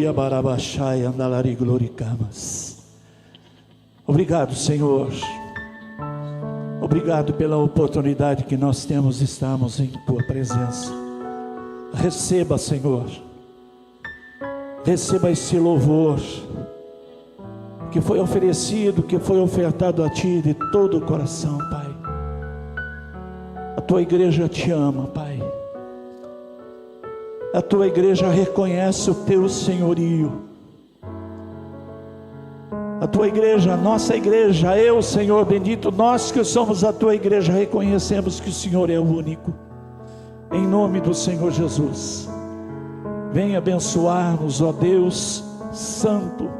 Aleluia, barabachai, andalari gloricamas. Obrigado, Senhor. Obrigado pela oportunidade que nós temos de estarmos em Tua presença. Receba, Senhor. Receba esse louvor que foi oferecido, que foi ofertado a Ti de todo o coração, Pai. A Tua igreja te ama, Pai. A Tua igreja reconhece o Teu senhorio. A Tua igreja, a nossa igreja, eu, Senhor bendito, nós que somos a Tua igreja, reconhecemos que o Senhor é o único. Em nome do Senhor Jesus, venha abençoar-nos, ó Deus Santo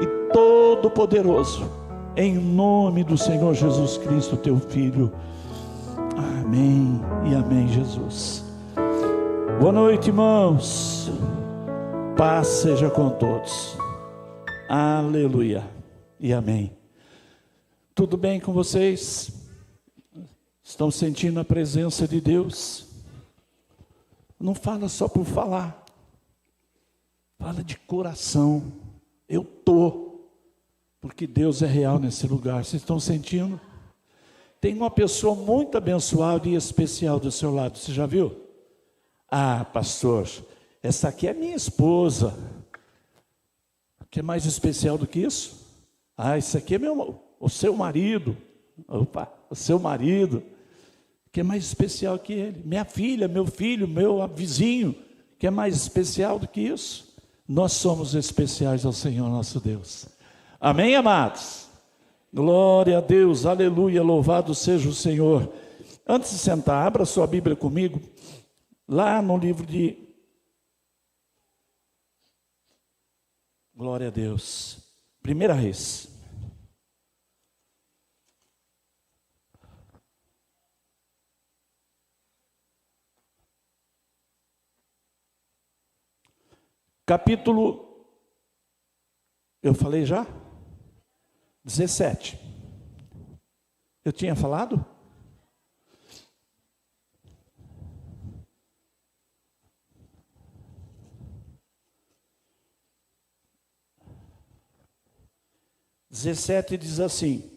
e Todo-Poderoso, em nome do Senhor Jesus Cristo, Teu Filho. Amém e amém, Jesus. Boa noite, irmãos. Paz seja com todos. Aleluia e amém. Tudo bem com vocês? Estão sentindo a presença de Deus? Não fala só por falar. Fala de coração. Eu tô, porque Deus é real nesse lugar. Vocês estão sentindo? Tem uma pessoa muito abençoada e especial do seu lado. Você já viu? Ah, pastor, essa aqui é minha esposa. Que é mais especial do que isso? Ah, esse aqui é o seu marido. Opa, o seu marido. Que é mais especial que ele. Minha filha, meu filho, meu vizinho. Que é mais especial do que isso? Nós somos especiais ao Senhor nosso Deus. Amém, amados? Glória a Deus, aleluia, louvado seja o Senhor. Antes de sentar, abra sua Bíblia comigo. Lá no livro de... Glória a Deus. 1 Reis. Capítulo, eu falei já? 17. Eu tinha falado? Diz assim: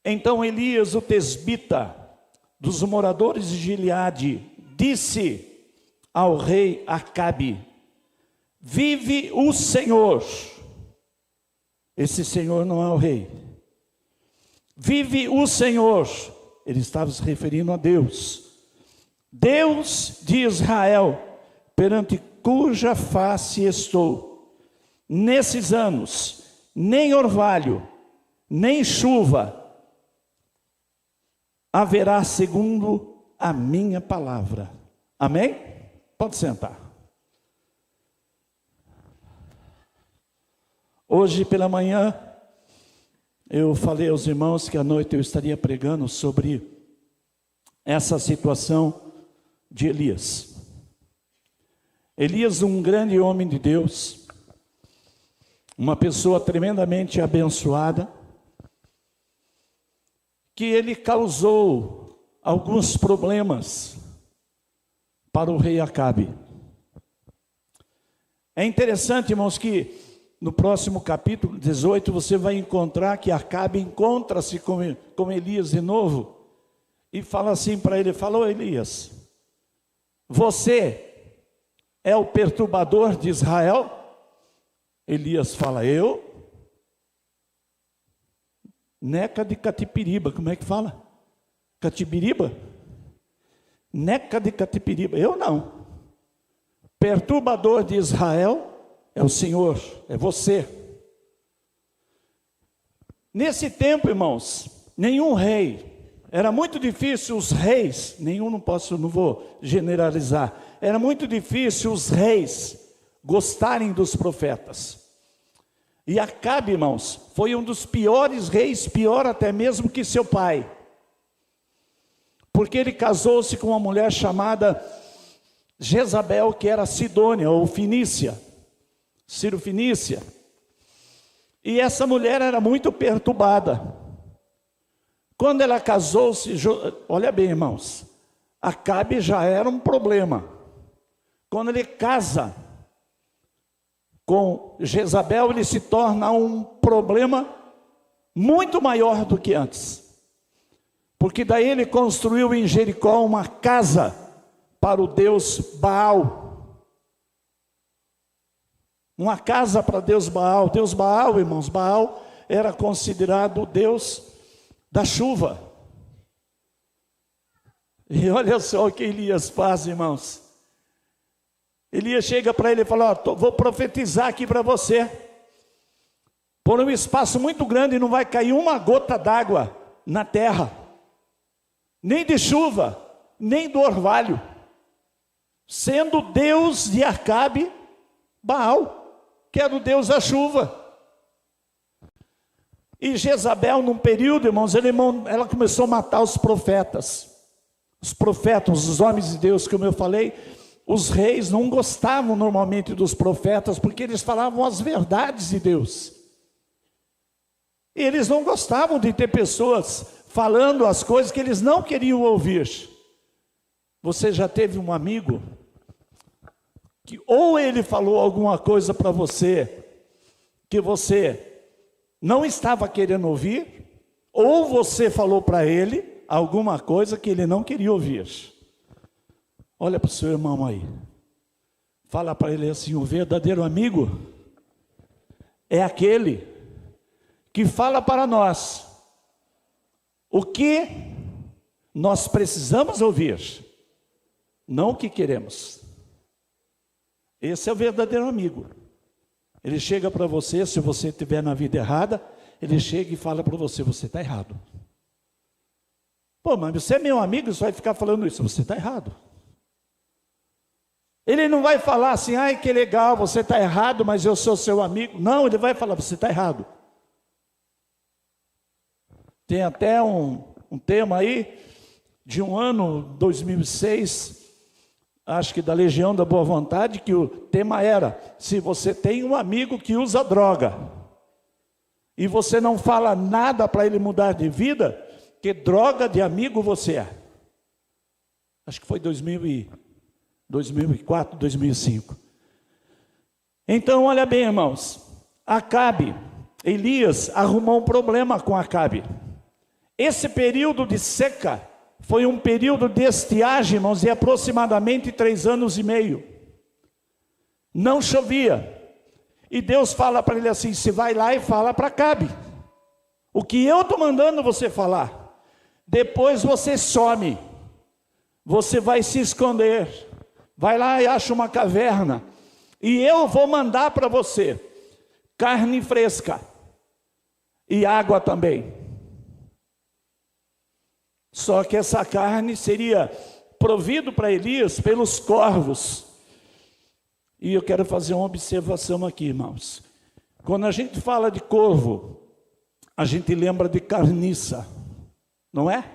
Então Elias, o tesbita, dos moradores de Gileade, disse ao rei Acabe: Vive o Senhor. Esse Senhor não é o rei. Vive o Senhor. Ele estava se referindo a Deus. Deus de Israel, perante cuja face estou. Nesses anos, nem orvalho, nem chuva haverá segundo a minha palavra. Amém? Pode sentar. Hoje pela manhã, eu falei aos irmãos que à noite eu estaria pregando sobre essa situação de Elias. Elias, um grande homem de Deus, uma pessoa tremendamente abençoada, que ele causou alguns problemas para o rei Acabe. É interessante, irmãos, que no próximo capítulo 18 você vai encontrar que Acabe encontra-se com Elias de novo e fala assim para ele, falou: Elias, você é o perturbador de Israel? Elias fala: eu? Neca de Catipiriba, como é que fala? Catibiriba? Neca de Catipiriba, eu não. Perturbador de Israel é o Senhor, é você. Nesse tempo, irmãos, nenhum rei, era muito difícil os reis, não vou generalizar, era muito difícil os reis gostarem dos profetas. E Acabe, irmãos, foi um dos piores reis, pior até mesmo que seu pai, porque ele casou-se com uma mulher chamada Jezabel, que era Sidônia ou Fenícia, Ciro Fenícia. E essa mulher era muito perturbada. Quando ela casou-se, olha bem, irmãos, Acabe já era um problema. Quando ele casa com Jezabel, ele se torna um problema muito maior do que antes. Porque daí ele construiu em Jericó uma casa para o deus Baal. Uma casa para Deus Baal. Deus Baal, irmãos, Baal era considerado o deus da chuva. E olha só o que Elias faz, irmãos. Elias chega para ele e fala: vou profetizar aqui para você. Por um espaço muito grande não vai cair uma gota d'água na terra, nem de chuva, nem do orvalho, sendo Deus de Acabe Baal, que era o Deus da chuva. E Jezabel, num período, irmãos, ela começou a matar os profetas. Os profetas, os homens de Deus, como eu falei, os reis não gostavam normalmente dos profetas, porque eles falavam as verdades de Deus. E eles não gostavam de ter pessoas falando as coisas que eles não queriam ouvir. Você já teve um amigo que ou ele falou alguma coisa para você que você não estava querendo ouvir, ou você falou para ele alguma coisa que ele não queria ouvir. Olha para o seu irmão aí, fala para ele assim: o verdadeiro amigo é aquele que fala para nós o que nós precisamos ouvir, não o que queremos. Esse é o verdadeiro amigo. Ele chega para você, se você estiver na vida errada, ele chega e fala para você: você está errado. Pô, mas você é meu amigo, você vai ficar falando isso, você está errado. Ele não vai falar assim: ai que legal, você está errado, mas eu sou seu amigo. Não, ele vai falar: você está errado. Tem até um tema aí, de um ano, 2006, acho que da Legião da Boa Vontade, que o tema era: se você tem um amigo que usa droga, e você não fala nada para ele mudar de vida, que droga de amigo você é. Acho que foi 2004, 2005. Então, olha bem, irmãos, Elias arrumou um problema com Acabe. Esse período de seca foi um período de estiagem, irmãos, de aproximadamente 3 anos e meio. Não chovia. E Deus fala para ele assim: você vai lá e fala para Acabe o que eu estou mandando você falar. Depois você some, você vai se esconder, vai lá e acha uma caverna, e eu vou mandar para você carne fresca e água também. Só que essa carne seria provido para Elias pelos corvos. E eu quero fazer uma observação aqui, irmãos. Quando a gente fala de corvo, a gente lembra de carniça, não é?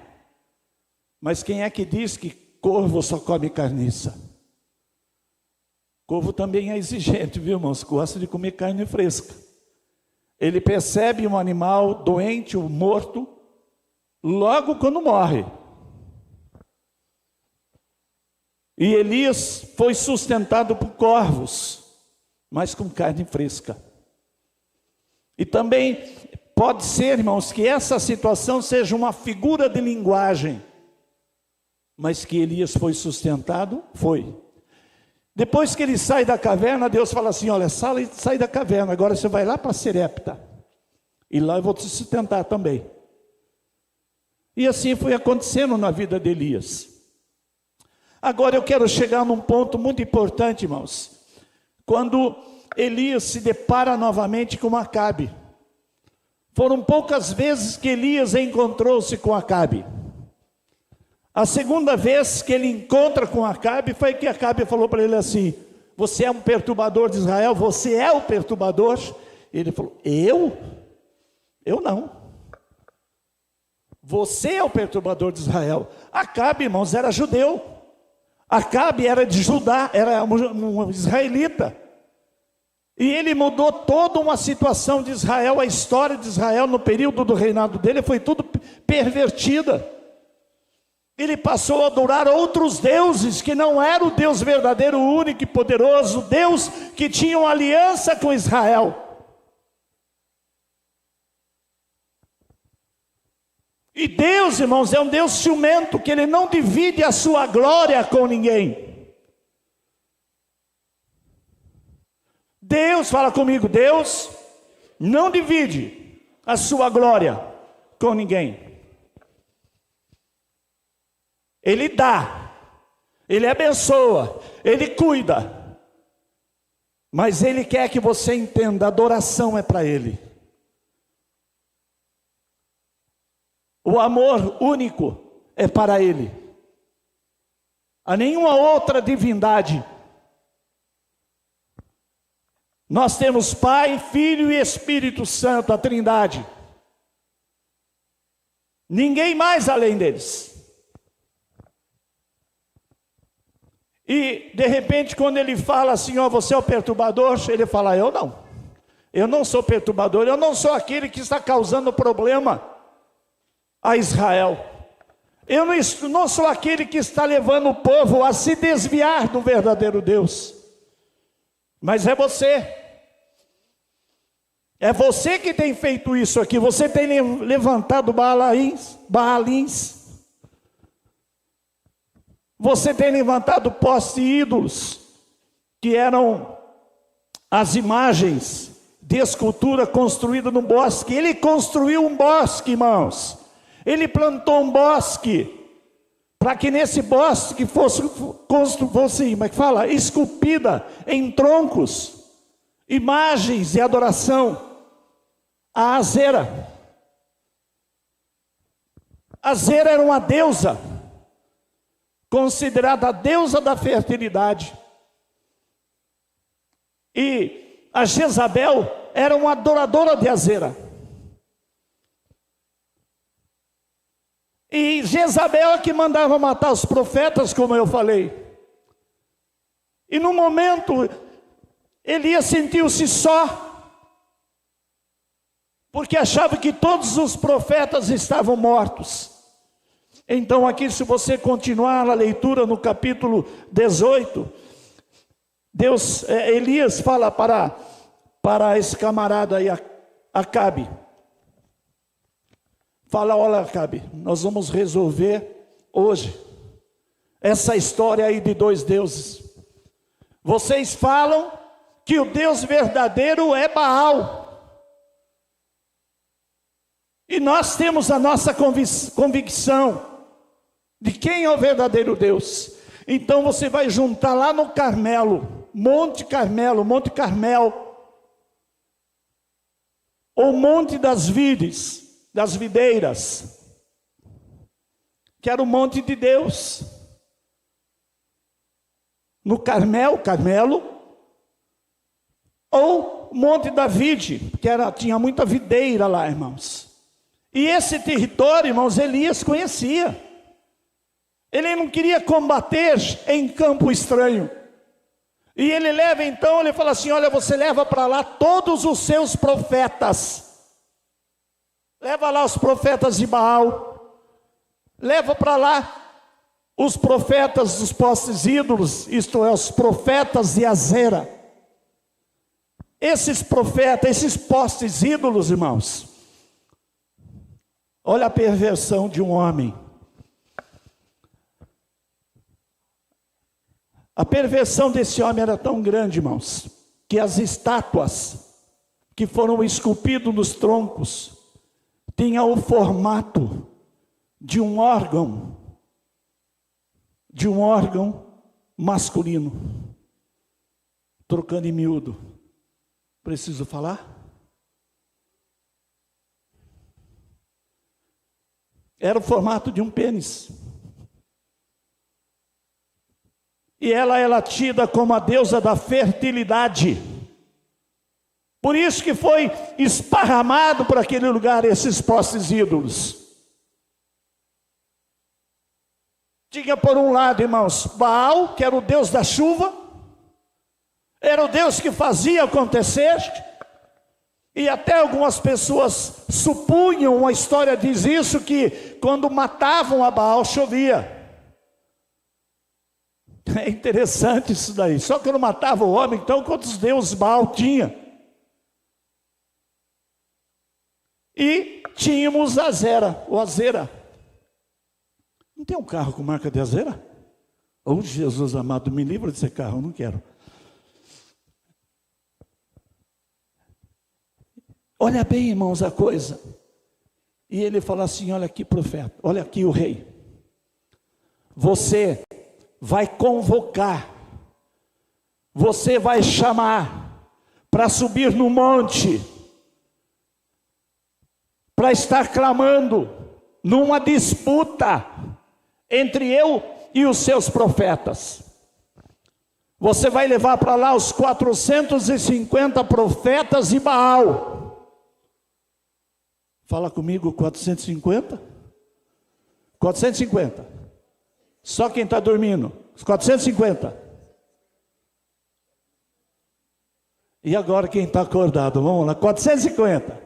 Mas quem é que diz que corvo só come carniça? Corvo também é exigente, viu, irmãos? Gosta de comer carne fresca. Ele percebe um animal doente ou morto logo quando morre. E Elias foi sustentado por corvos, mas com carne fresca. E também pode ser, irmãos, que essa situação seja uma figura de linguagem, mas que Elias foi sustentado, foi. Depois que ele sai da caverna, Deus fala assim: olha, sai da caverna, agora você vai lá para Serepta, e lá eu vou te sustentar também. E assim foi acontecendo na vida de Elias. Agora eu quero chegar num ponto muito importante, irmãos. Quando Elias se depara novamente com Acabe. Foram poucas vezes que Elias encontrou-se com Acabe. A segunda vez que ele encontra com Acabe foi que Acabe falou para ele assim: você é um perturbador de Israel, você é o perturbador? Ele falou: eu? Eu não. Você é o perturbador de Israel. Acabe, irmãos, era judeu. Acabe era de Judá, era um israelita. E ele mudou toda uma situação de Israel, a história de Israel no período do reinado dele foi tudo pervertida. ele passou a adorar outros deuses, que não era o Deus verdadeiro, único e poderoso, Deus que tinha uma aliança com Israel. E Deus, irmãos, é um Deus ciumento, que Ele não divide a sua glória com ninguém. Deus, fala comigo, Deus não divide a sua glória com ninguém. Ele dá, Ele abençoa, Ele cuida, mas Ele quer que você entenda, a adoração é para Ele. O amor único é para Ele, a nenhuma outra divindade. Nós temos Pai, Filho e Espírito Santo, a Trindade. Ninguém mais além deles. E de repente, quando ele fala assim, ó, você é o perturbador, ele fala, eu não sou perturbador, eu não sou aquele que está causando problema a Israel. Eu não sou aquele que está levando o povo a se desviar do verdadeiro Deus. Mas é você. É você que tem feito isso aqui. Você tem levantado Baalins. Você tem levantado postes e ídolos, que eram as imagens de escultura construída no bosque. Ele construiu um bosque, irmãos. Ele plantou um bosque, para que nesse bosque fosse como é que fala? Esculpida em troncos, imagens de adoração a Azera. Azera era uma deusa, considerada a deusa da fertilidade. E a Jezabel era uma adoradora de Azera. E Jezabel é que mandava matar os profetas, como eu falei. E no momento, Elias sentiu-se só, porque achava que todos os profetas estavam mortos. Então aqui, se você continuar a leitura no capítulo 18, Elias fala para esse camarada aí, Acabe. Fala, olha, Acabe, nós vamos resolver hoje essa história aí de dois deuses. Vocês falam que o Deus verdadeiro é Baal. E nós temos a nossa convicção de quem é o verdadeiro Deus. Então você vai juntar lá no Carmelo, Monte Carmelo, Monte Carmel, ou Monte das Videiras, que era o monte de Deus. No Carmelo, ou Monte da Vide, que tinha muita videira lá, irmãos. E esse território, irmãos, Elias conhecia. Ele não queria combater em campo estranho. E ele leva então, ele fala assim, olha, você leva para lá todos os seus profetas. Leva lá os profetas de Baal. Leva para lá os profetas dos postes ídolos, isto é, os profetas de Azera. Esses profetas, esses postes ídolos, irmãos. Olha a perversão de um homem. A perversão desse homem era tão grande, irmãos, que as estátuas que foram esculpidas nos troncos tinham o formato de um órgão masculino. Trocando em miúdo, preciso falar? Era o formato de um pênis. E ela era tida como a deusa da fertilidade. Por isso que foi esparramado por aquele lugar esses postes ídolos. Tinha por um lado, irmãos, Baal, que era o deus da chuva, era o Deus que fazia acontecer. E até algumas pessoas supunham, a história diz isso, que quando matavam a Baal chovia. É interessante isso daí. Só que não matava o homem, então quantos deuses Baal tinha? E tínhamos Azera, o Azera. Não tem um carro com marca de Azera? Oh, Jesus amado, me livra desse carro, eu não quero. Olha bem, irmãos, a coisa. E ele fala assim, olha aqui, profeta, olha aqui o rei. Você vai convocar, você vai chamar para subir no monte, para estar clamando numa disputa entre eu e os seus profetas. Você vai levar para lá os 450 profetas de Baal. Fala comigo, 450? 450. Só quem está dormindo, os 450. E agora quem está acordado, vamos lá, 450.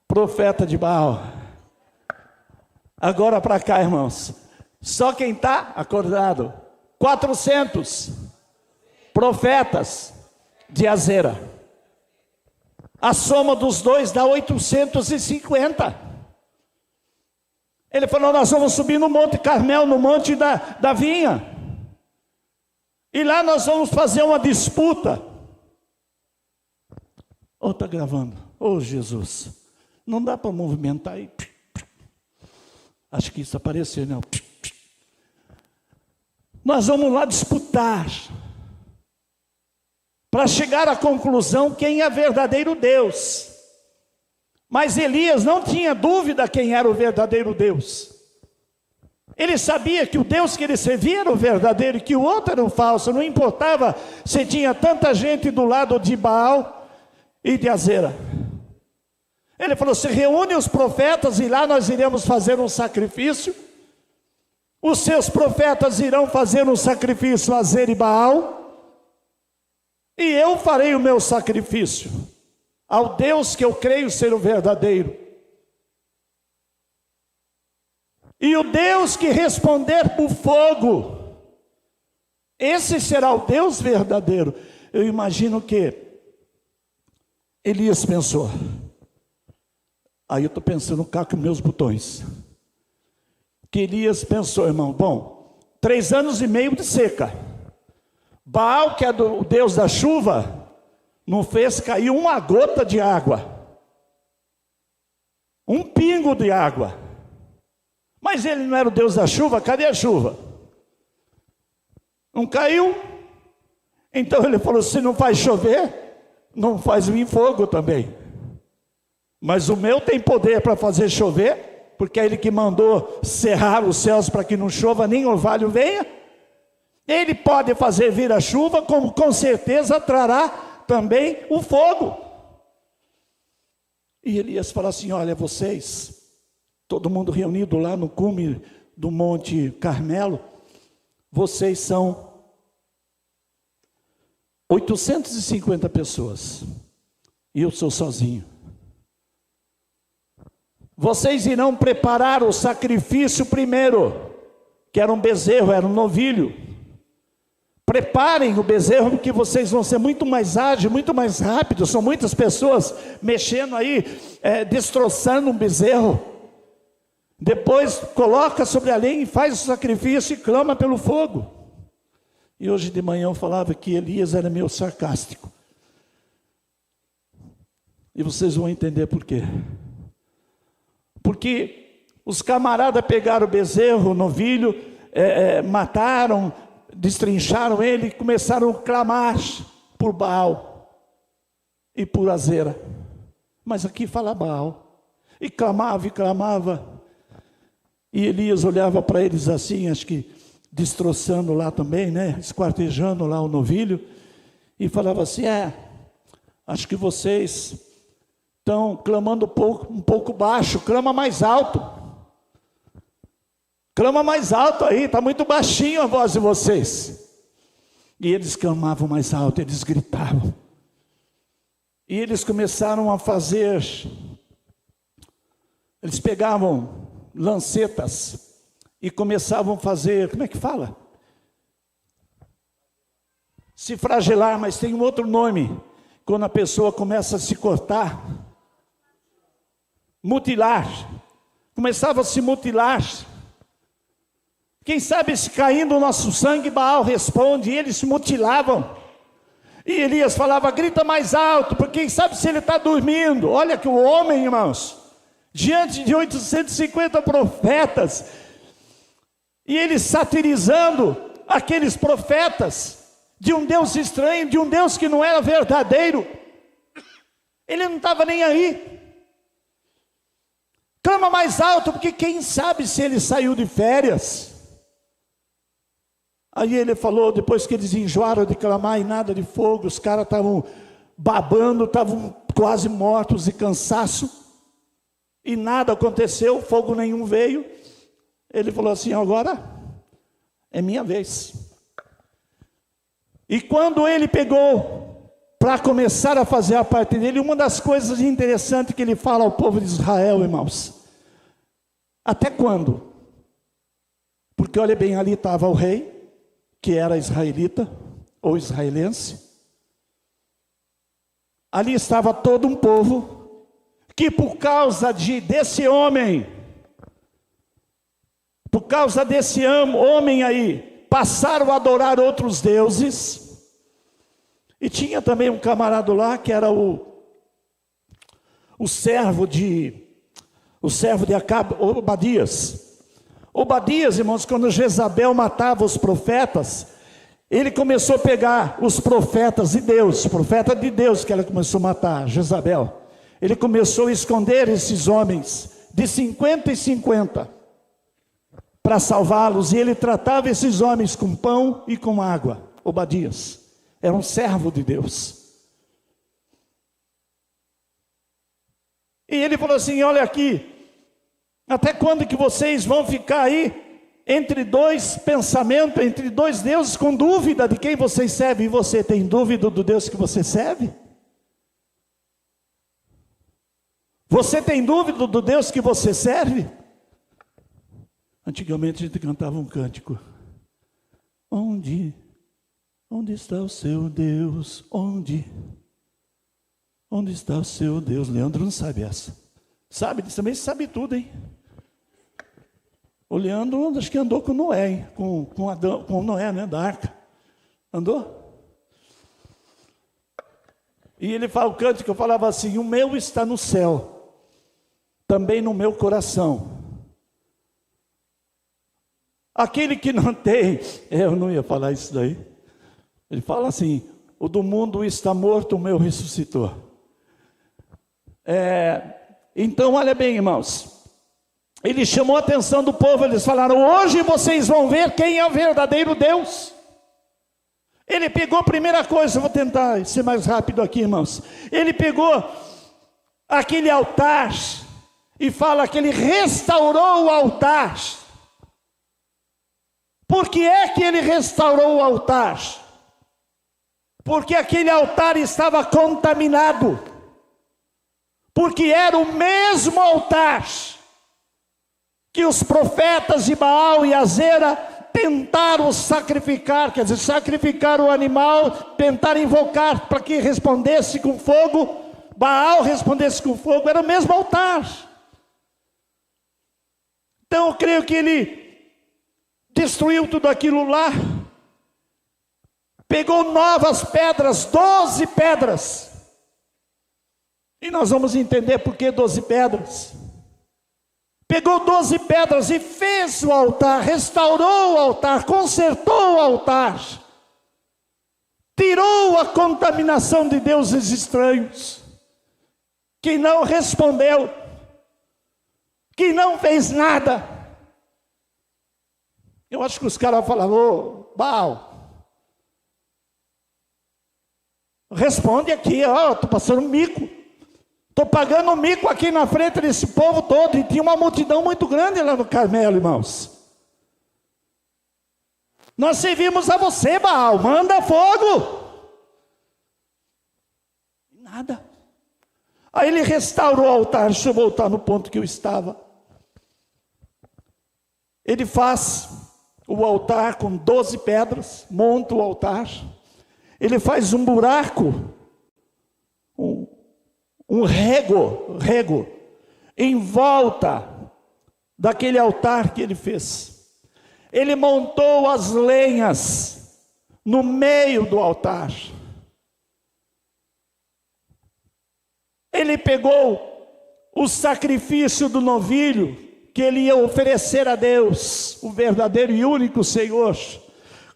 Profeta de Baal. Agora para cá, irmãos. Só quem está acordado, 400 profetas de Azera. A soma dos dois dá 850. Ele falou, nós vamos subir no Monte Carmel, no Monte da Vinha. E lá nós vamos fazer uma disputa. Oh, está gravando. Oh, Jesus. Não dá para movimentar aí. Acho que isso apareceu, não. Nós vamos lá disputar. Para chegar à conclusão quem é verdadeiro Deus. Mas Elias não tinha dúvida quem era o verdadeiro Deus. Ele sabia que o Deus que ele servia era o verdadeiro e que o outro era o falso. Não importava se tinha tanta gente do lado de Baal e de Azera. Ele falou, se reúne os profetas e lá nós iremos fazer um sacrifício. Os seus profetas irão fazer um sacrifício a Azera e Baal. E eu farei o meu sacrifício ao Deus que eu creio ser o verdadeiro. E o Deus que responder por fogo, esse será o Deus verdadeiro. Eu imagino que Elias pensou. Aí eu estou pensando cá com meus botões. Que Elias pensou, irmão, bom, 3 anos e meio de seca. Baal, que é o Deus da chuva, não fez cair uma gota de água, um pingo de água. Mas ele não era o Deus da chuva, cadê a chuva? Não caiu? Então ele falou, se não faz chover, não faz vir fogo também. Mas o meu tem poder para fazer chover, porque é ele que mandou cerrar os céus para que não chova, nem orvalho venha. Ele pode fazer vir a chuva, como com certeza trará também o fogo. E Elias fala assim, olha, vocês, todo mundo reunido lá no cume do Monte Carmelo, vocês são 850 pessoas, e eu sou sozinho. Vocês irão preparar o sacrifício primeiro, que era um bezerro, era um novilho. Preparem o bezerro, porque vocês vão ser muito mais ágeis, muito mais rápidos. São muitas pessoas mexendo aí, destroçando um bezerro. Depois coloca sobre a lenha e faz o sacrifício e clama pelo fogo. E hoje de manhã eu falava que Elias era meio sarcástico. E vocês vão entender por quê. Porque os camaradas pegaram o bezerro, o novilho, mataram, destrincharam ele e começaram a clamar por Baal e por Azera. Mas aqui fala Baal. E clamava e clamava. E Elias olhava para eles assim, acho que destroçando lá também, né? Esquartejando lá o novilho. E falava assim, acho que vocês estão clamando um pouco baixo, clama mais alto. Clama mais alto aí, está muito baixinho a voz de vocês. E eles clamavam mais alto, eles gritavam. E eles começaram a fazer, eles pegavam lancetas e começavam a fazer, como é que fala? Se flagelar, mas tem um outro nome, quando a pessoa começa a se cortar, mutilar, começava a se mutilar. Quem sabe se caindo o nosso sangue, Baal responde, e eles se mutilavam. E Elias falava, grita mais alto, porque quem sabe se ele está dormindo. Olha que o homem, irmãos, diante de 850 profetas, e ele satirizando aqueles profetas, de um Deus estranho, de um Deus que não era verdadeiro, ele não estava nem aí. Clama mais alto, porque quem sabe se ele saiu de férias. Aí ele falou, depois que eles enjoaram de clamar e nada de fogo, os caras estavam babando, estavam quase mortos de cansaço, e nada aconteceu, fogo nenhum veio. Ele falou assim, agora é minha vez. E quando ele pegou para começar a fazer a parte dele, uma das coisas interessantes que ele fala ao povo de Israel, irmãos, até quando? Porque olha bem, ali estava o rei, que era israelita, ou israelense. Ali estava todo um povo, que por causa desse homem, por causa desse homem aí, passaram a adorar outros deuses. E tinha também um camarada lá, que era o servo de Acabe, Obadias. Obadias, irmãos, quando Jezabel matava os profetas, ele começou a pegar os profetas de Deus, profeta de Deus que ela começou a matar, Jezabel. Ele começou a esconder esses homens de 50 em 50 para salvá-los, e ele tratava esses homens com pão e com água. Obadias era um servo de Deus. E ele falou assim, olha aqui, até quando que vocês vão ficar aí entre dois pensamentos, entre dois deuses, com dúvida de quem vocês servem? E você tem dúvida do Deus que você serve? Você tem dúvida do Deus que você serve? Antigamente a gente cantava um cântico. Onde está o seu Deus? Onde está o seu Deus? Leandro não sabe essa. Sabe, ele também sabe tudo, hein? O Leandro, acho que andou com Noé, hein? Com Noé, né, da arca. Andou? E ele fala, o cântico, eu falava assim, o meu está no céu, também no meu coração. Aquele que não tem, eu não ia falar isso daí. Ele fala assim, o do mundo está morto, o meu ressuscitou. Então, olha bem, irmãos. Ele chamou a atenção do povo, eles falaram, hoje vocês vão ver quem é o verdadeiro Deus. Ele pegou a primeira coisa, vou tentar ser mais rápido aqui, irmãos. Ele pegou aquele altar e fala que ele restaurou o altar. Por que é que ele restaurou o altar? Porque aquele altar estava contaminado. Porque era o mesmo altar que os profetas de Baal e Azera tentaram sacrificar, quer dizer, sacrificar o animal, tentaram invocar para que respondesse com fogo. Baal respondesse com fogo, era o mesmo altar. Então eu creio que ele destruiu tudo aquilo lá, pegou novas pedras, 12 pedras, e nós vamos entender por que 12 pedras. Pegou 12 pedras e fez o altar, restaurou o altar, consertou o altar, tirou a contaminação de deuses estranhos, que não respondeu, que não fez nada. Eu acho que os caras falavam, ô Baal, responde aqui, estou passando um mico. Estou pagando um mico aqui na frente desse povo todo. E tinha uma multidão muito grande lá no Carmelo, irmãos. Nós servimos a você, Baal, manda fogo. Nada. Aí ele restaura o altar. Deixa eu voltar no ponto que eu estava. Ele faz o altar com 12 pedras, monta o altar. Ele faz um buraco, um rego, em volta daquele altar que ele fez. Ele montou as lenhas no meio do altar. Ele pegou o sacrifício do novilho que ele ia oferecer a Deus, o verdadeiro e único Senhor,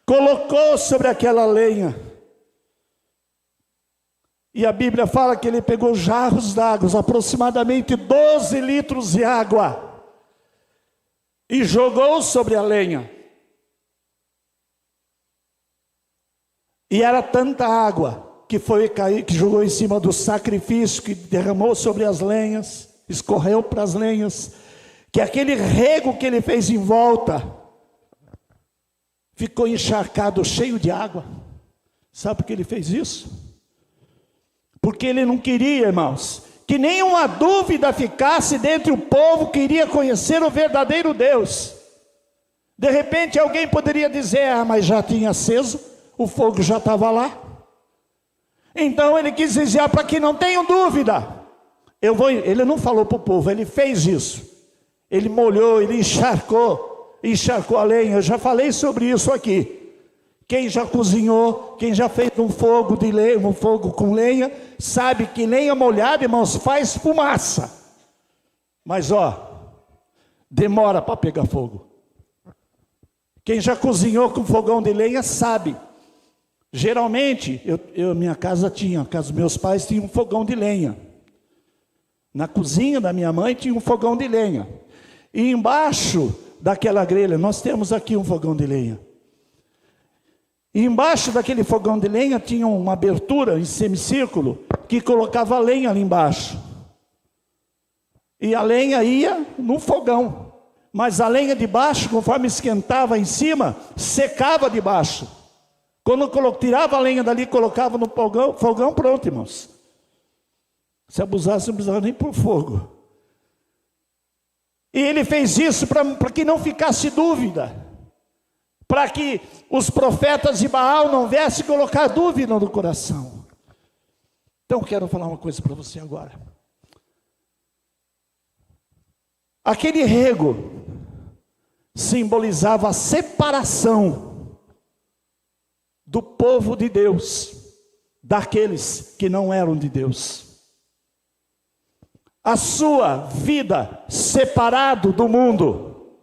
colocou sobre aquela lenha. E a Bíblia fala que ele pegou jarros d'água, aproximadamente 12 litros de água, e jogou sobre a lenha. E era tanta água que foi cair, que jogou em cima do sacrifício, que derramou sobre as lenhas, escorreu para as lenhas, que aquele rego que ele fez em volta ficou encharcado, cheio de água. Sabe por que ele fez isso? Porque ele não queria, irmãos, que nenhuma dúvida ficasse dentre o povo que iria conhecer o verdadeiro Deus. De repente alguém poderia dizer: ah, mas já tinha aceso, o fogo já estava lá. Então ele quis dizer para que não tenham dúvida. Ele não falou para o povo, ele fez isso. Ele molhou, ele encharcou a lenha. Eu já falei sobre isso aqui. Quem já cozinhou, quem já fez um fogo de lenha, um fogo com lenha, sabe que lenha molhada, irmãos, faz fumaça. Mas demora para pegar fogo. Quem já cozinhou com fogão de lenha sabe. Geralmente, minha casa dos meus pais tinha um fogão de lenha. Na cozinha da minha mãe tinha um fogão de lenha. E embaixo daquela grelha, nós temos aqui um fogão de lenha. E embaixo daquele fogão de lenha tinha uma abertura em semicírculo que colocava lenha ali embaixo. E a lenha ia no fogão. Mas a lenha de baixo, conforme esquentava em cima, secava de baixo. Quando tirava a lenha dali, colocava no fogão, pronto, irmãos. Se abusasse, não precisava nem pôr fogo. E ele fez isso para que não ficasse dúvida. Para que os profetas de Baal não viessem colocar dúvida no coração. Então, quero falar uma coisa para você agora. Aquele rego simbolizava a separação do povo de Deus daqueles que não eram de Deus. A sua vida separado do mundo,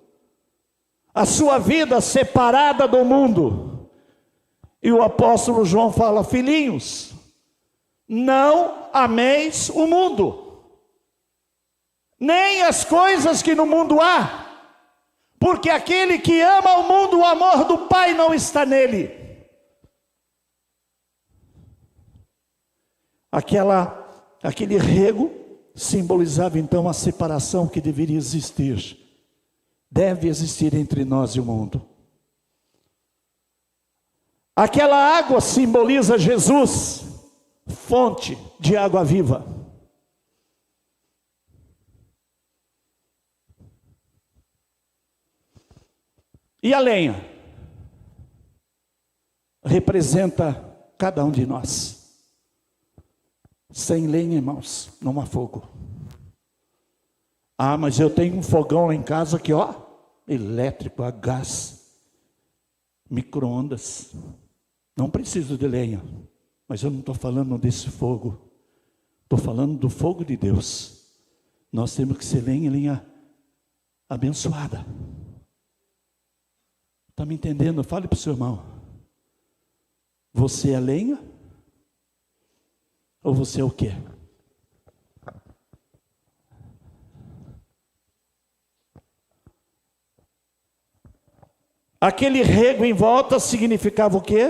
a sua vida separada do mundo. E o apóstolo João fala: filhinhos, não ameis o mundo, nem as coisas que no mundo há, porque aquele que ama o mundo, o amor do Pai não está nele. Aquele rego simbolizava então a separação que deveria existir, deve existir entre nós e o mundo. Aquela água simboliza Jesus, fonte de água viva. E a lenha representa cada um de nós. Sem lenha, irmãos, não há fogo. Ah, mas eu tenho um fogão lá em casa que, elétrico, a gás, micro-ondas. Não preciso de lenha. Mas eu não estou falando desse fogo. Estou falando do fogo de Deus. Nós temos que ser lenha abençoada. Está me entendendo? Fale para o seu irmão. Você é lenha? Ou você é o quê? Aquele rego em volta significava o quê?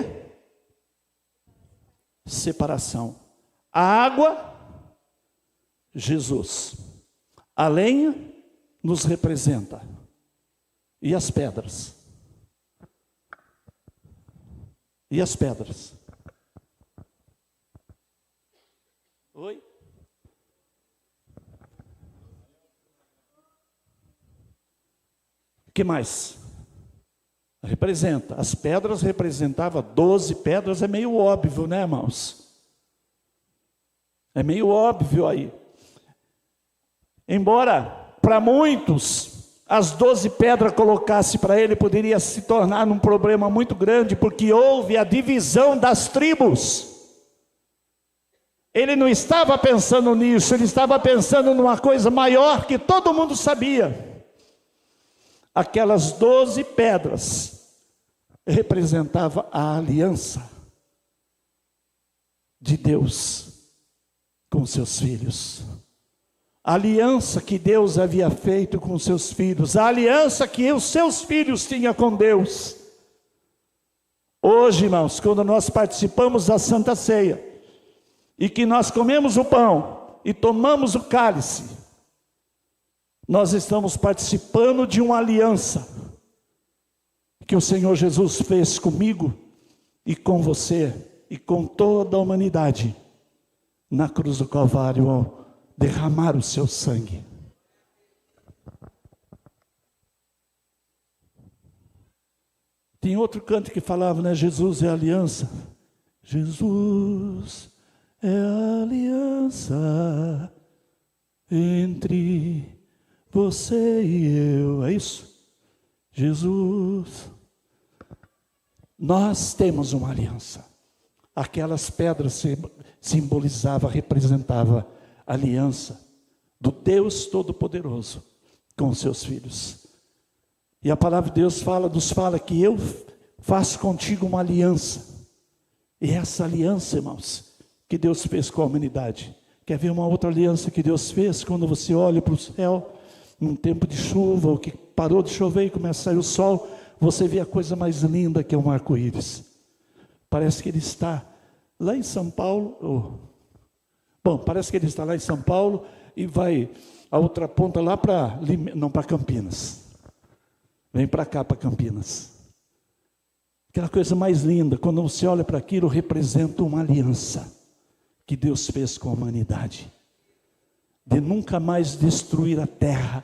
Separação. A água, Jesus. A lenha nos representa. E as pedras? E as pedras? Oi? que mais? Representa, as pedras representavam 12 pedras, é meio óbvio, né, irmãos? É meio óbvio aí. Embora, para muitos, as 12 pedras colocasse para ele, poderia se tornar um problema muito grande, porque houve a divisão das tribos. Ele não estava pensando nisso, ele estava pensando numa coisa maior que todo mundo sabia. Aquelas 12 pedras representavam a aliança de Deus com seus filhos. A aliança que Deus havia feito com seus filhos, a aliança que os seus filhos tinham com Deus. Hoje, irmãos, quando nós participamos da Santa Ceia, e que nós comemos o pão e tomamos o cálice, nós estamos participando de uma aliança que o Senhor Jesus fez comigo e com você e com toda a humanidade na cruz do Calvário ao derramar o seu sangue. Tem outro canto que falava, né? Jesus é a aliança. Jesus é a aliança entre você e eu. É isso? Jesus. Nós temos uma aliança. Aquelas pedras simbolizavam, representavam a aliança do Deus Todo-Poderoso com seus filhos. E a palavra de Deus nos fala que eu faço contigo uma aliança. E essa aliança, irmãos, que Deus fez com a humanidade. Quer ver uma outra aliança que Deus fez? Quando você olha para o céu, num tempo de chuva, ou que parou de chover e começa a sair o sol, você vê a coisa mais linda que é um arco-íris. Parece que ele está lá em São Paulo. Parece que ele está lá em São Paulo e vai a outra ponta lá para Campinas. Vem para cá, para Campinas. Aquela coisa mais linda, quando você olha para aquilo, representa uma aliança que Deus fez com a humanidade, de nunca mais destruir a terra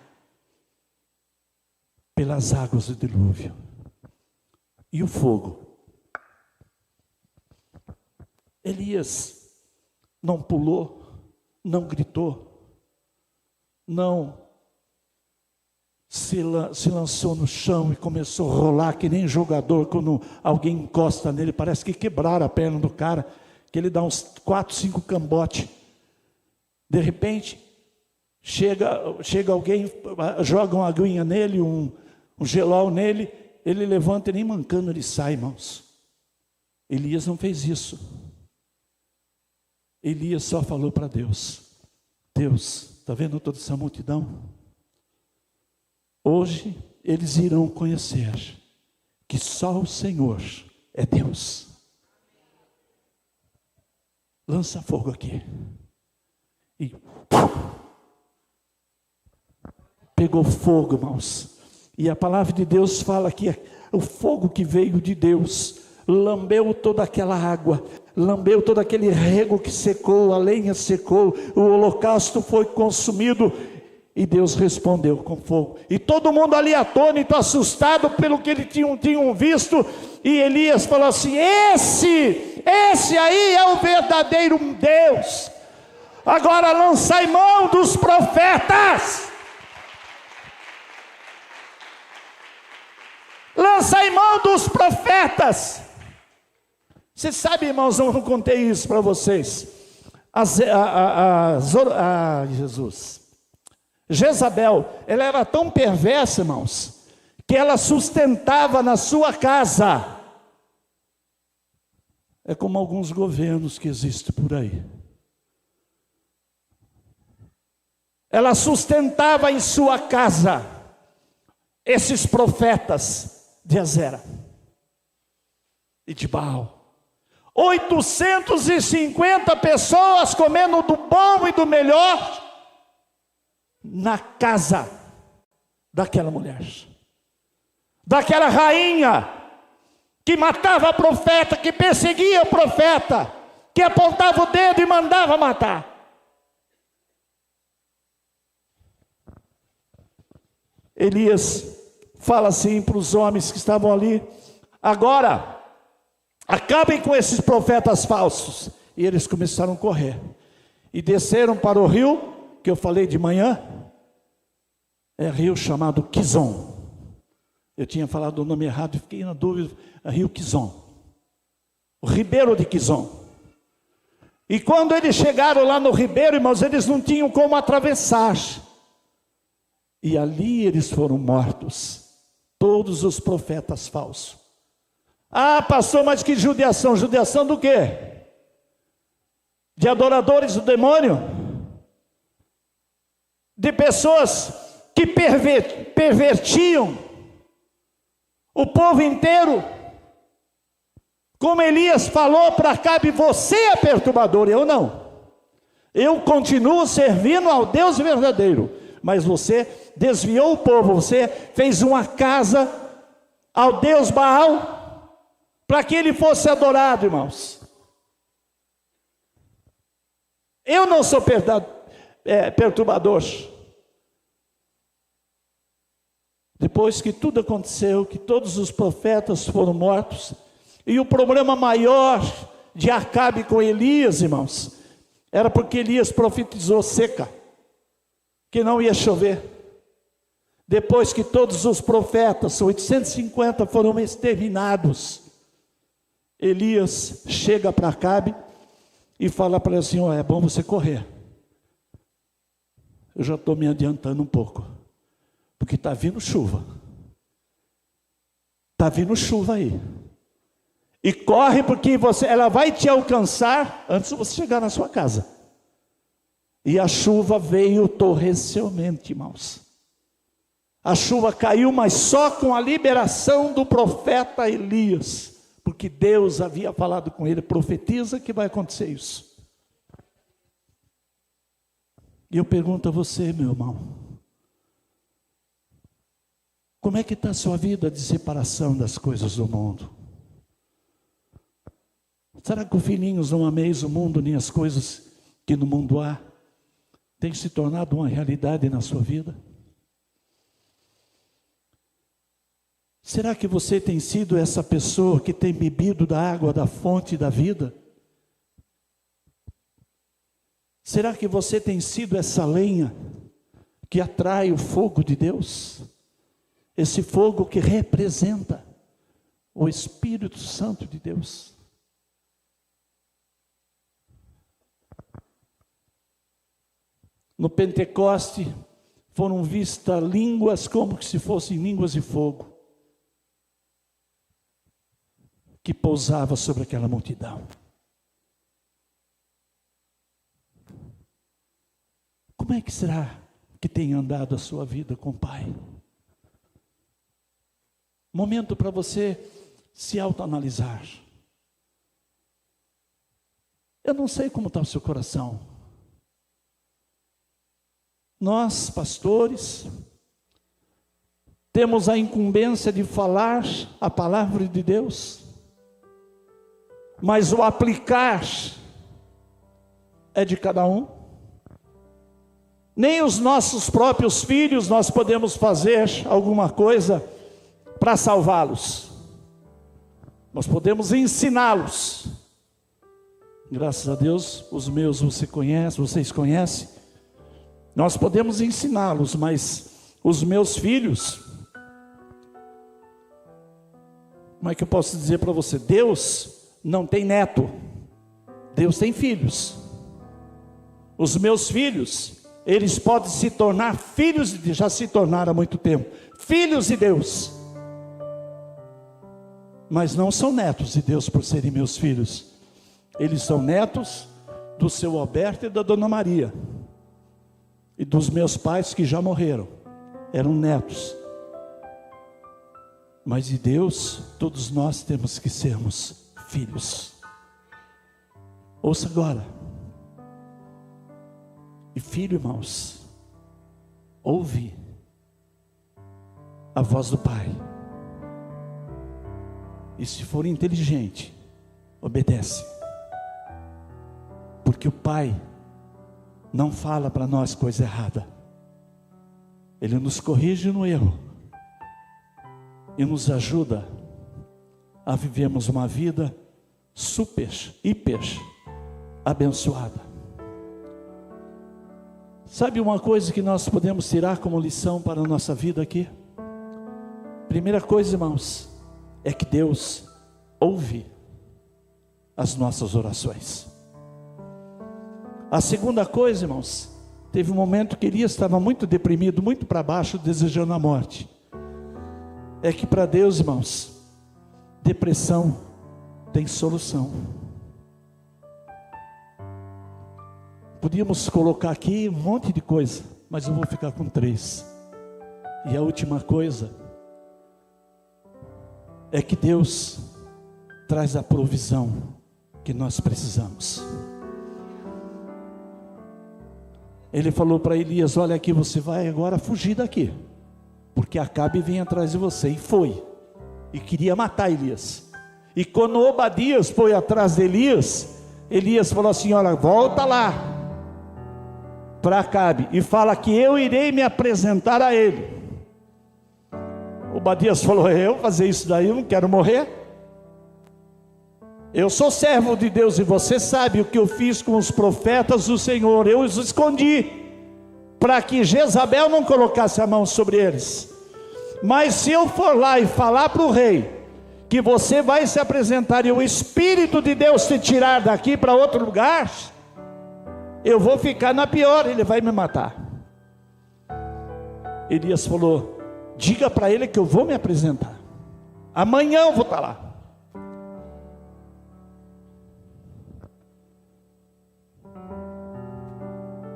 pelas águas do dilúvio. E o fogo? Elias não pulou, não gritou, não se lançou no chão e começou a rolar que nem jogador, quando alguém encosta nele, parece que quebraram a perna do cara, que ele dá uns 4, 5 cambotes. De repente, chega alguém, joga uma aguinha nele, um gelol nele, ele levanta e nem mancando ele sai, irmãos. Elias não fez isso. Elias só falou para Deus: Deus, está vendo toda essa multidão? Hoje eles irão conhecer que só o Senhor é Deus. Lança fogo aqui. E pegou fogo, irmãos. E a palavra de Deus fala que o fogo que veio de Deus lambeu toda aquela água, lambeu todo aquele rego que secou, a lenha secou, o holocausto foi consumido. E Deus respondeu com fogo. E todo mundo ali atônito, assustado pelo que eles tinham visto. E Elias falou assim: esse aí é o verdadeiro Deus. Agora lançai mão dos profetas. Lançai mão dos profetas. Você sabe, irmãos, eu não contei isso para vocês. Jezabel, ela era tão perversa, irmãos, que ela sustentava na sua casa. É como alguns governos que existem por aí. Ela sustentava em sua casa esses profetas de Azera e de Baal. 850 pessoas comendo do bom e do melhor na casa daquela mulher, daquela rainha que matava profeta, que perseguia profeta, que apontava o dedo e mandava matar. Elias fala assim para os homens que estavam ali: agora, acabem com esses profetas falsos. E eles começaram a correr, e desceram para o rio, que eu falei de manhã, é rio chamado Quizon. Eu tinha falado o nome errado e fiquei na dúvida, é rio Quizon, o ribeiro de Quizon. E quando eles chegaram lá no ribeiro, irmãos, eles não tinham como atravessar. E ali eles foram mortos, todos os profetas falsos. Ah, pastor, mas que judiação? Judiação do quê? De adoradores do demônio? De pessoas que pervertiam o povo inteiro? Como Elias falou para Acabe: você é perturbador, eu não. Eu continuo servindo ao Deus verdadeiro, mas você desviou o povo, você fez uma casa ao Deus Baal, para que ele fosse adorado, irmãos. Eu não sou perturbador. Depois que tudo aconteceu, que todos os profetas foram mortos, e o problema maior de Acabe com Elias, irmãos, era porque Elias profetizou seca, que não ia chover. Depois que todos os profetas, 850, foram exterminados, Elias chega para Acabe e fala para ele assim: é bom você correr. Eu já estou me adiantando um pouco, porque está vindo chuva. Está vindo chuva aí. E corre, porque ela vai te alcançar antes de você chegar na sua casa. E a chuva veio torrencialmente, irmãos. A chuva caiu, mas só com a liberação do profeta Elias, porque Deus havia falado com ele: profetiza que vai acontecer isso. E eu pergunto a você, meu irmão, como é que está a sua vida de separação das coisas do mundo? Será que, filhinhos, não ameis o mundo, nem as coisas que no mundo há? Tem se tornado uma realidade na sua vida? Será que você tem sido essa pessoa que tem bebido da água da fonte da vida? Será que você tem sido essa lenha que atrai o fogo de Deus? Esse fogo que representa o Espírito Santo de Deus. No Pentecoste, foram vistas línguas como se fossem línguas de fogo, que pousava sobre aquela multidão. Como é que será que tem andado a sua vida com o Pai? Momento para você se autoanalisar. Eu não sei como está o seu coração. Nós, pastores, temos a incumbência de falar a palavra de Deus, mas o aplicar é de cada um. Nem os nossos próprios filhos nós podemos fazer alguma coisa para salvá-los. Nós podemos ensiná-los. Graças a Deus, os meus vocês conhecem. Nós podemos ensiná-los, mas os meus filhos, como é que eu posso dizer para você? Deus não tem neto, Deus tem filhos. Os meus filhos, eles podem se tornar filhos, já se tornaram há muito tempo, filhos de Deus, mas não são netos de Deus por serem meus filhos. Eles são netos do seu Alberto e da dona Maria, e dos meus pais que já morreram, eram netos. Mas de Deus, todos nós temos que sermos filhos. Ouça agora. E filho, irmãos, ouve a voz do Pai. E se for inteligente, obedece. Porque o Pai não fala para nós coisa errada. Ele nos corrige no erro, e nos ajuda a vivermos uma vida super, hiper abençoada. Sabe uma coisa que nós podemos tirar como lição para a nossa vida aqui? Primeira coisa, irmãos, é que Deus ouve as nossas orações. A segunda coisa, irmãos, teve um momento que Elias estava muito deprimido, muito para baixo, desejando a morte. É que para Deus, irmãos, depressão tem solução. Podíamos colocar aqui um monte de coisa, mas eu vou ficar com 3. E a última coisa é que Deus traz a provisão que nós precisamos. Ele falou para Elias: olha aqui, você vai agora fugir daqui, porque Acabe vem atrás de você. E foi, e queria matar Elias. E quando Obadias foi atrás de Elias, Elias falou assim: olha, volta lá para Acabe e fala que eu irei me apresentar a ele. Obadias falou: eu fazer isso daí, eu não quero morrer. Eu sou servo de Deus e você sabe o que eu fiz com os profetas do Senhor. Eu os escondi para que Jezabel não colocasse a mão sobre eles. Mas se eu for lá e falar para o rei que você vai se apresentar e o Espírito de Deus te tirar daqui para outro lugar, eu vou ficar na pior, ele vai me matar. Elias falou: diga para ele que eu vou me apresentar, amanhã eu vou estar lá.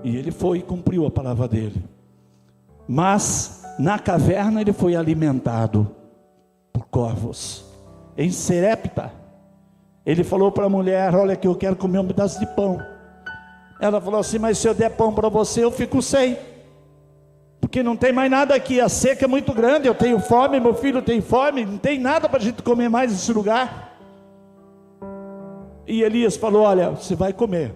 E ele foi e cumpriu a palavra dele. Mas na caverna ele foi alimentado por corvos. Em Serepta, ele falou para a mulher: olha que eu quero comer um pedaço de pão. Ela falou assim: mas se eu der pão para você, eu fico sem, porque não tem mais nada aqui, a seca é muito grande, eu tenho fome, meu filho tem fome, não tem nada para a gente comer mais nesse lugar. E Elias falou: olha, você vai comer,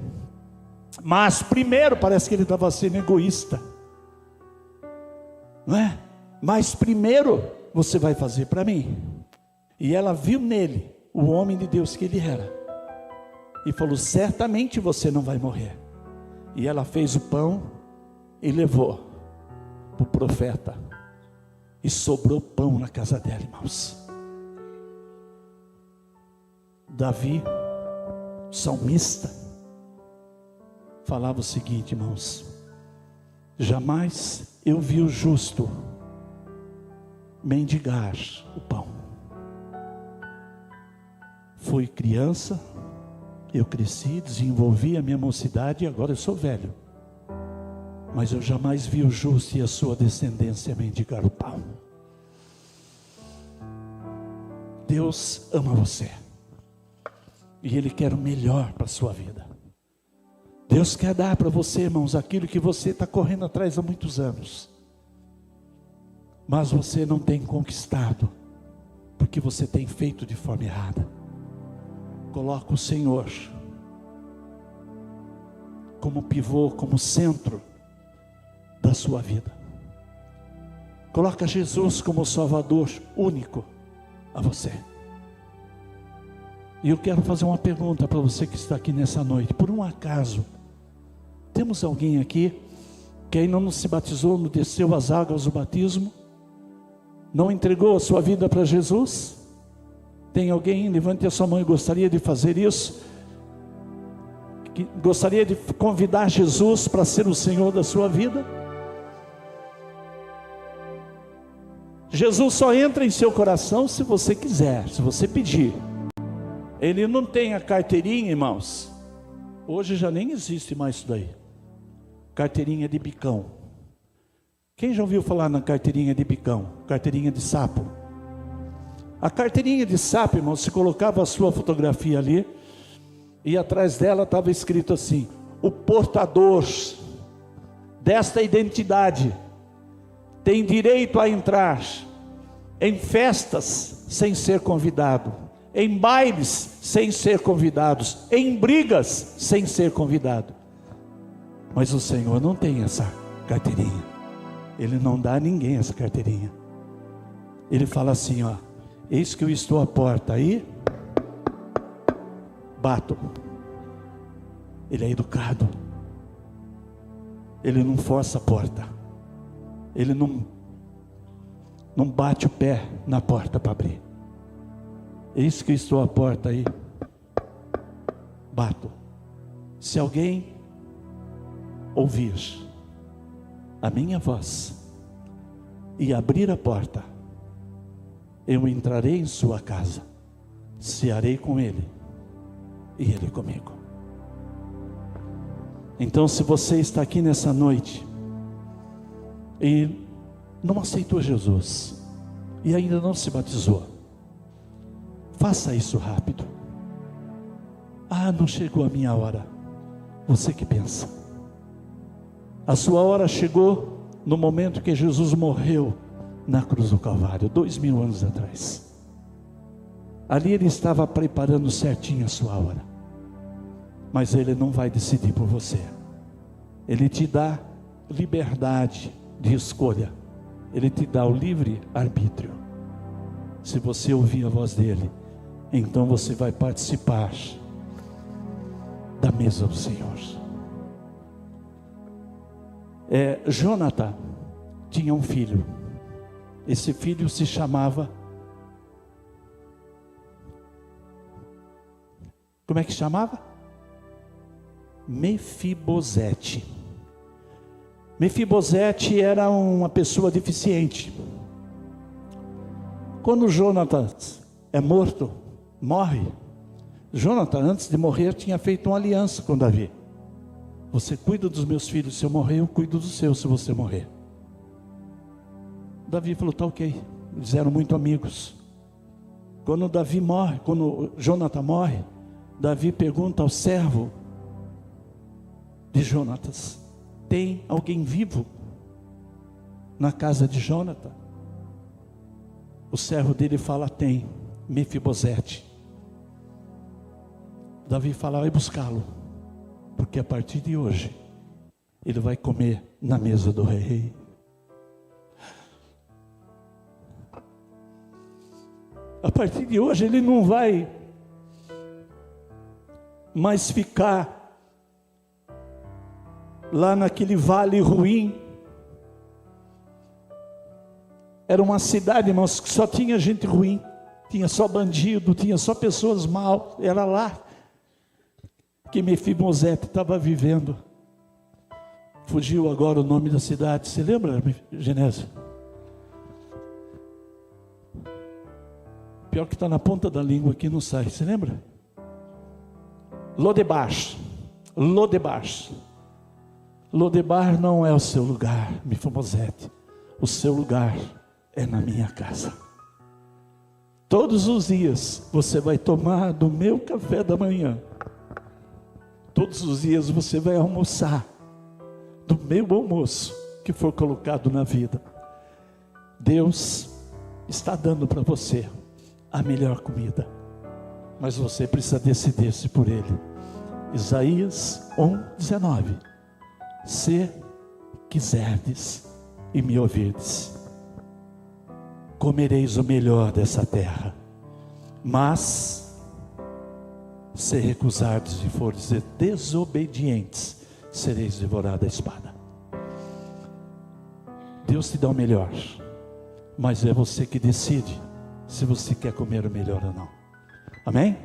mas primeiro, parece que ele estava sendo egoísta, não é? Mas primeiro você vai fazer para mim. E ela viu nele o homem de Deus que ele era, e falou: certamente você não vai morrer. E ela fez o pão e levou para o profeta, e sobrou pão na casa dela, irmãos. Davi, salmista, falava o seguinte, irmãos: jamais eu vi o justo mendigar o pão. Fui criança, eu cresci, desenvolvi a minha mocidade e agora eu sou velho, mas eu jamais vi o justo e a sua descendência mendigar o pão. Deus ama você, e Ele quer o melhor para a sua vida. Deus quer dar para você, irmãos, aquilo que você está correndo atrás há muitos anos, mas você não tem conquistado, porque você tem feito de forma errada. Coloca o Senhor como pivô, como centro da sua vida. Coloca Jesus como Salvador único a você. E eu quero fazer uma pergunta para você que está aqui nessa noite. Por um acaso, temos alguém aqui que ainda não se batizou, não desceu as águas do batismo, não entregou a sua vida para Jesus? Tem alguém? Levante a sua mão e gostaria de fazer isso, que gostaria de convidar Jesus para ser o Senhor da sua vida. Jesus só entra em seu coração se você quiser, se você pedir. Ele não tem a carteirinha, irmãos. Hoje já nem existe mais isso daí. Carteirinha de bicão. Quem já ouviu falar na carteirinha de bicão? Carteirinha de sapo. A carteirinha de sapo, irmão, se colocava a sua fotografia ali, e atrás dela estava escrito assim: o portador desta identidade tem direito a entrar em festas sem ser convidado, em bailes sem ser convidados, em brigas sem ser convidado. Mas o Senhor não tem essa carteirinha. Ele não dá a ninguém essa carteirinha. Ele fala assim, ó: eis que eu estou à porta, aí bato. Ele é educado, ele não força a porta, ele não bate o pé na porta para abrir. Eis que eu estou à porta, aí bato. Se alguém ouvir a minha voz e abrir a porta, eu entrarei em sua casa, cearei com ele e ele comigo. Então, se você está aqui nessa noite e não aceitou Jesus e ainda não se batizou, faça isso rápido. Ah, não chegou a minha hora. Você que pensa. A sua hora chegou no momento que Jesus morreu na cruz do Calvário, 2000 anos atrás. Ali ele estava preparando certinho a sua hora. Mas ele não vai decidir por você. Ele te dá liberdade de escolha. Ele te dá o livre arbítrio. Se você ouvir a voz dele, então você vai participar da mesa do Senhor. Jonathan tinha um filho. Esse filho se chamava, como é que chamava? Mefibosete. Mefibosete era uma pessoa deficiente. Quando Jonathan é morre. Jonathan, antes de morrer, tinha feito uma aliança com Davi. Você cuida dos meus filhos, se eu morrer, eu cuido dos seus, se você morrer. Davi falou, tá ok. Eles eram muito amigos. Quando Jonathan morre, Davi pergunta ao servo de Jonatas: tem alguém vivo na casa de Jonathan? O servo dele fala: tem, Mefibosete. Davi fala: vai buscá-lo, porque a partir de hoje ele vai comer na mesa do rei. A partir de hoje ele não vai mais ficar lá naquele vale ruim. Era uma cidade, irmãos, que só tinha gente ruim, tinha só bandido, tinha só pessoas mal. Era lá que Mefibosete estava vivendo. Fugiu agora o nome da cidade. Você lembra, Genésio? Pior que está na ponta da língua aqui, não sai. Você lembra? Lodebar. Lodebar não é o seu lugar, Mefibosete. O seu lugar é na minha casa. Todos os dias você vai tomar do meu café da manhã. Todos os dias você vai almoçar do meu almoço que for colocado na vida. Deus está dando para você a melhor comida, mas você precisa decidir-se por Ele. Isaías 1:19. Se quiserdes e me ouvirdes, comereis o melhor dessa terra, mas se recusardes e fordes desobedientes, sereis devorados à espada. Deus te dá o melhor, mas é você que decide se você quer comer o melhor ou não. Amém?